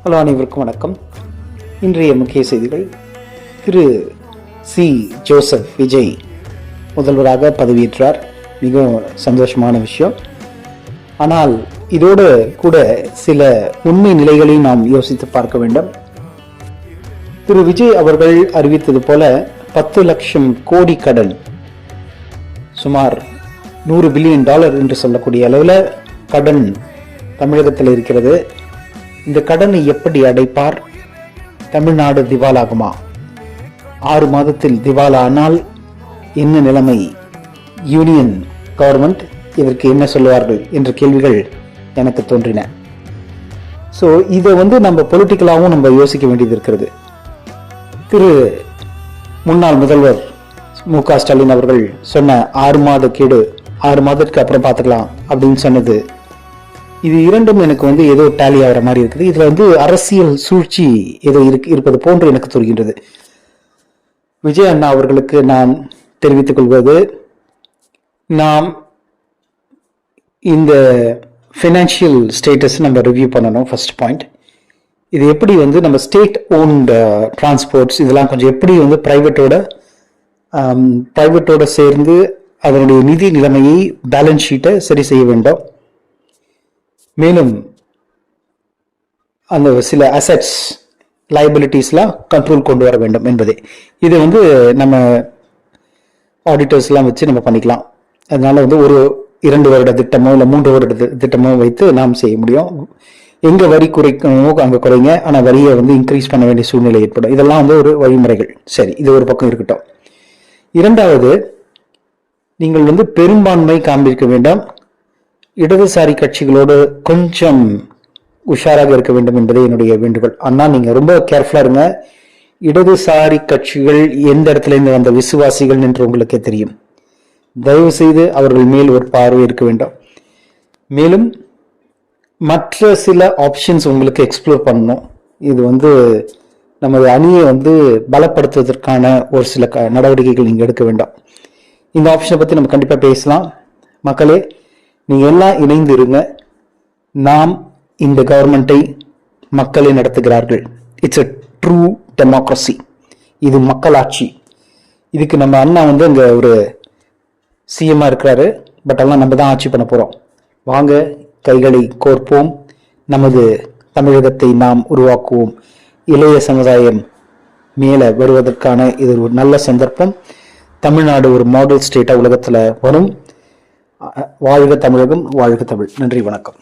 Hello, அனைவருக்கும் வணக்கம். இன்றைய முக்கிய செய்திகள். திரு சி ஜோசப் விஜய் முதல்வராக பதவியேற்றார். மிகவும் சந்தோஷமான விஷயம். ஆனால் இதோடு கூட சில உண்மை நிலைகளையும் நாம் யோசித்து பார்க்க வேண்டும். திரு விஜய் அவர்கள் அறிவித்தது போல 10 லட்சம் கோடி கடன், சுமார் $100 பில்லியன் என்று சொல்லக்கூடிய அளவில் கடன் தமிழகத்தில் இருக்கிறது. இந்த கடனை எப்படி அடைப்பார்? தமிழ்நாடு திவாலாகுமா? 6 மாதத்தில் திவாலானால் என்ன நிலைமை? யூனியன் கவர்மெண்ட் இதற்கு என்ன சொல்லுவார்கள் என்ற கேள்விகள் எனக்கு தோன்றின. ஸோ இதை நம்ம பொலிட்டிக்கலாகவும் நம்ம யோசிக்க வேண்டியது இருக்கிறது. திரு முன்னாள் முதல்வர் மு.க. ஸ்டாலின் அவர்கள் சொன்ன 6 மாத கெடு, 6 மாதத்துக்கு அப்புறம் பார்த்துக்கலாம் அப்படின்னு சொன்னது, இது இரண்டும் எனக்கு ஏதோ டேலி ஆகிற மாதிரி இருக்குது. இதுல அரசியல் சூழ்ச்சி ஏதோ இருப்பது போன்று எனக்கு தோன்றுகின்றது. விஜய் அண்ணா அவர்களுக்கு நான் தெரிவித்துக் கொள்வது, நாம் இந்த ஃபினான்ஷியல் ஸ்டேட்டஸ் நம்ம ரிவ்யூ பண்ணணும். ஃபர்ஸ்ட் பாயிண்ட், இது எப்படி நம்ம ஸ்டேட் ஓன்ட் டிரான்ஸ்போர்ட்ஸ் இதெல்லாம் கொஞ்சம் எப்படி பிரைவேட்டோட சேர்ந்து அதனுடைய நிதி நிலைமையை, பேலன்ஸ் ஷீட்டை சரி செய்ய வேண்டும். மேலும் அந்த சில அசெட்ஸ், லைபிலிட்டிஸ்லாம் கண்ட்ரோல் கொண்டு வர வேண்டும் என்பதே. இது நம்ம ஆடிட்டர்ஸ்லாம் வச்சு நம்ம பண்ணிக்கலாம். அதனால ஒரு 2 வருட திட்டமோ இல்லை 3 வருட திட்டமோ வைத்து நாம் செய்ய முடியும். எங்க வரி குறைக்கணுமோ அங்கே குறைங்க, ஆனால் வரியை இன்க்ரீஸ் பண்ண வேண்டிய சூழ்நிலை ஏற்படும். இதெல்லாம் ஒரு வழிமுறைகள். சரி, இது ஒரு பக்கம் இருக்கட்டும். இரண்டாவது, நீங்கள் பெரும்பான்மை காண்பிக்க வேண்டாம். இடதுசாரி கட்சிகளோடு கொஞ்சம் உஷாராக இருக்க வேண்டும் என்பதே என்னுடைய வேண்டுகோள். ஆனால் நீங்க ரொம்ப கேர்ஃபுல்லா இருங்க. இடதுசாரி கட்சிகள் எந்த இடத்துல இருந்து வந்த விசுவாசிகள் என்று உங்களுக்கே தெரியும். தயவு செய்து அவர்கள் மேல் ஒரு பார்வை இருக்க வேண்டும். மேலும் மற்ற சில ஆப்ஷன்ஸ் உங்களுக்கு எக்ஸ்ப்ளோர் பண்ணணும். இது நமது அணியை பலப்படுத்துவதற்கான ஒரு சில நடவடிக்கைகள் நீங்க எடுக்க வேண்டாம். இந்த ஆப்ஷனை பத்தி நம்ம கண்டிப்பா பேசலாம். மக்களே, நீங்க எல்லாம் இணைந்து இருங்க. நாம் இந்த கவர்மெண்டை மக்களே நடத்துகிறார்கள். It's a true democracy. இது மக்களாட்சி. இதுக்கு நம்ம அண்ணா அங்க ஒரு சிஎம்மா இருக்கிறாரு. பட் எல்லாம் நம்ம தான் ஆட்சி பண்ண போறோம். வாங்க, கைகளை கோர்ப்போம். நமது தமிழகத்தை நாம் உருவாக்குவோம். இளைய சமுதாயம் மேல வருவதற்கான இது ஒரு நல்ல சந்தர்ப்பம். தமிழ்நாடு ஒரு மாடல் ஸ்டேட்டா உலகத்துல வரும். வாழ்க தமிழகம், வாழ்க தமிழ். நன்றி, வணக்கம்.